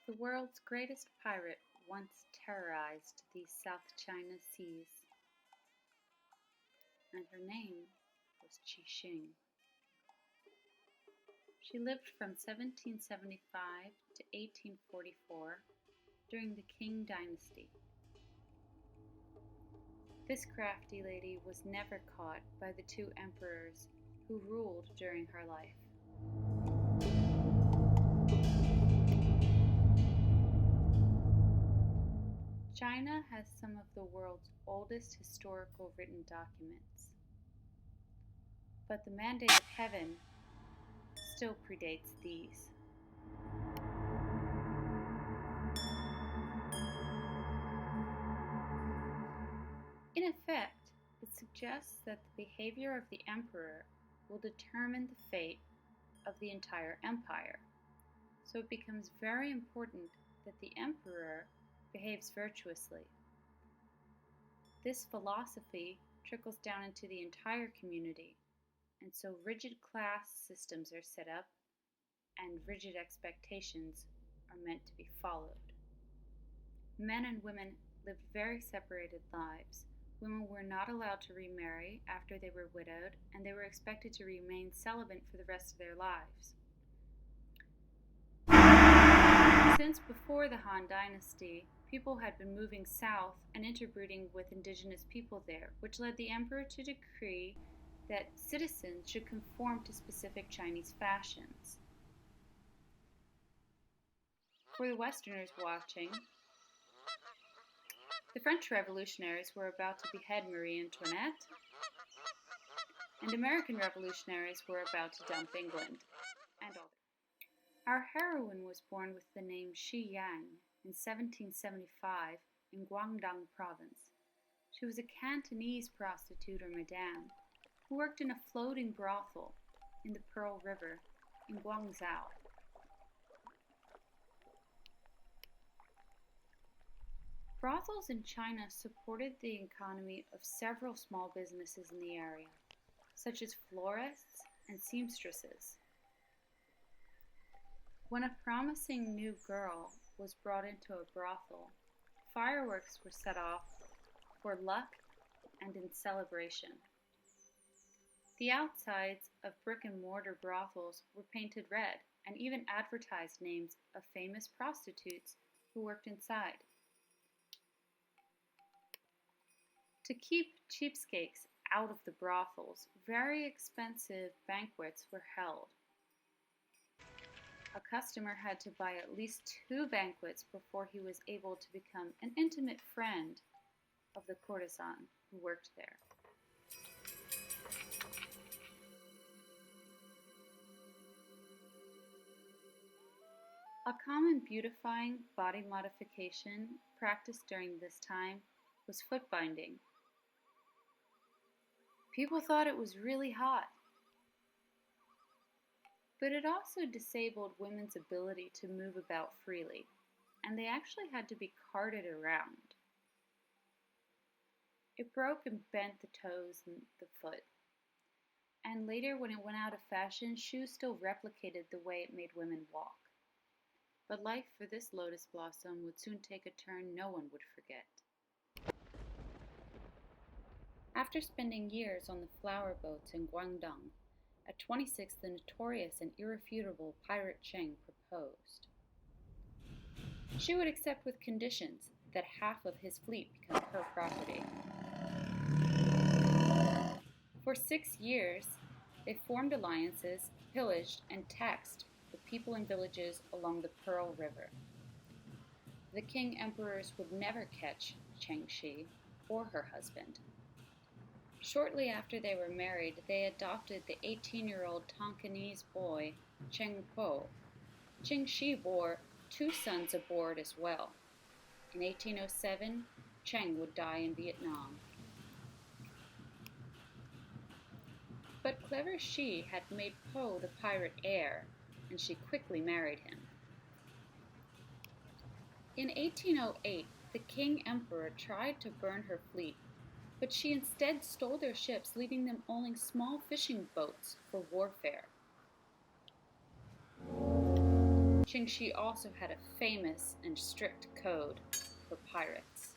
The world's greatest pirate once terrorized these South China seas, and her name was Ching Shih. She lived from 1775 to 1844 during the Qing dynasty. This crafty lady was never caught by the two emperors who ruled during her life. China has some of the world's oldest historical written documents, but the mandate of heaven still predates these. In effect, it suggests that the behavior of the emperor will determine the fate of the entire empire. So it becomes very important that the emperor behaves virtuously. This philosophy trickles down into the entire community, and so rigid class systems are set up and rigid expectations are meant to be followed. Men and women lived very separated lives. Women were not allowed to remarry after they were widowed, and they were expected to remain celibate for the rest of their lives. Since before the Han Dynasty, people had been moving south and interbreeding with indigenous people there, which led the emperor to decree that citizens should conform to specific Chinese fashions. For the Westerners watching, the French revolutionaries were about to behead Marie Antoinette, and American revolutionaries were about to dump England and all. Our heroine was born with the name Shi Yang in 1775 in Guangdong province. She was a Cantonese prostitute or madame who worked in a floating brothel in the Pearl River in Guangzhou. Brothels in China supported the economy of several small businesses in the area, such as florists and seamstresses. When a promising new girl was brought into a brothel, fireworks were set off for luck and in celebration. The outsides of brick-and-mortar brothels were painted red and even advertised names of famous prostitutes who worked inside. To keep cheapskates out of the brothels, very expensive banquets were held. A customer had to buy at least 2 banquets before he was able to become an intimate friend of the courtesan who worked there. A common beautifying body modification practiced during this time was foot binding. People thought it was really hot, but it also disabled women's ability to move about freely, and they actually had to be carted around. It broke and bent the toes and the foot, and later when it went out of fashion, shoes still replicated the way it made women walk. But life for this lotus blossom would soon take a turn no one would forget. After spending years on the flower boats in Guangdong, at 26 the notorious and irrefutable pirate Cheng proposed. She would accept with conditions that half of his fleet become her property. For 6 years, they formed alliances, pillaged, and taxed the people and villages along the Pearl River. The king emperors would never catch Ching Shih or her husband. Shortly after they were married, they adopted the 18-year-old Tonkinese boy, Cheng Po. Ching Shih bore 2 sons aboard as well. In 1807, Cheng would die in Vietnam. But clever Shih had made Po the pirate heir, and she quickly married him. In 1808, the king emperor tried to burn her fleet, but she instead stole their ships, leaving them owning small fishing boats for warfare. Ching Shih also had a famous and strict code for pirates.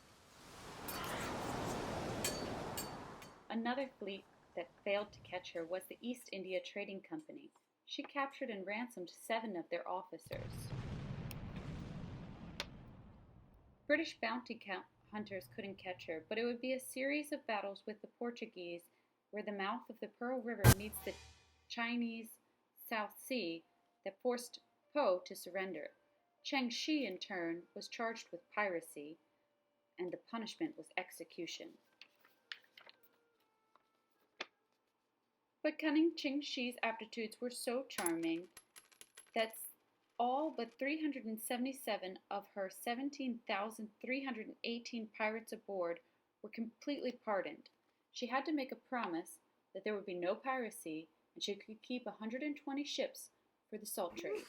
Another fleet that failed to catch her was the East India Trading Company. She captured and ransomed 7 of their officers. British bounty hunters couldn't catch her, but it would be a series of battles with the Portuguese where the mouth of the Pearl River meets the Chinese South Sea that forced Po to surrender. Ching Shih, in turn, was charged with piracy, and the punishment was execution. But cunning Ching Shih's aptitudes were so charming that all but 377 of her 17,318 pirates aboard were completely pardoned. She had to make a promise that there would be no piracy and she could keep 120 ships for the salt trade.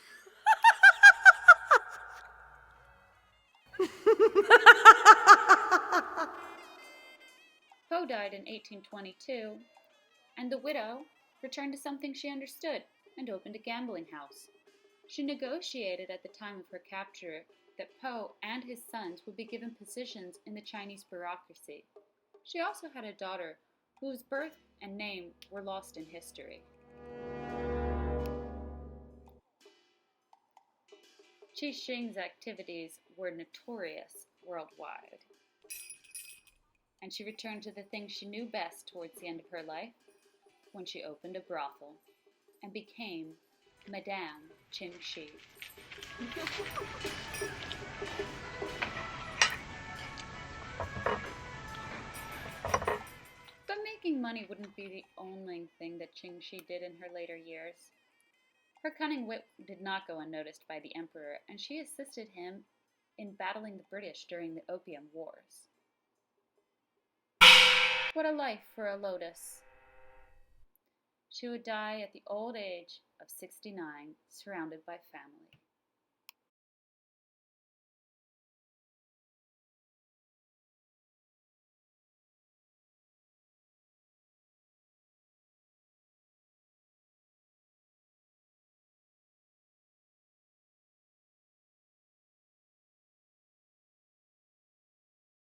Po died in 1822, and the widow returned to something she understood and opened a gambling house. She negotiated at the time of her capture that Po and his sons would be given positions in the Chinese bureaucracy. She also had a daughter whose birth and name were lost in history. Ching Shih's activities were notorious worldwide, and she returned to the things she knew best towards the end of her life, when she opened a brothel and became Madame Ching Shih. But making money wouldn't be the only thing that Ching Shih did in her later years. Her cunning wit did not go unnoticed by the emperor, and she assisted him in battling the British during the Opium Wars. What a life for a lotus! She would die at the old age of 69, surrounded by family.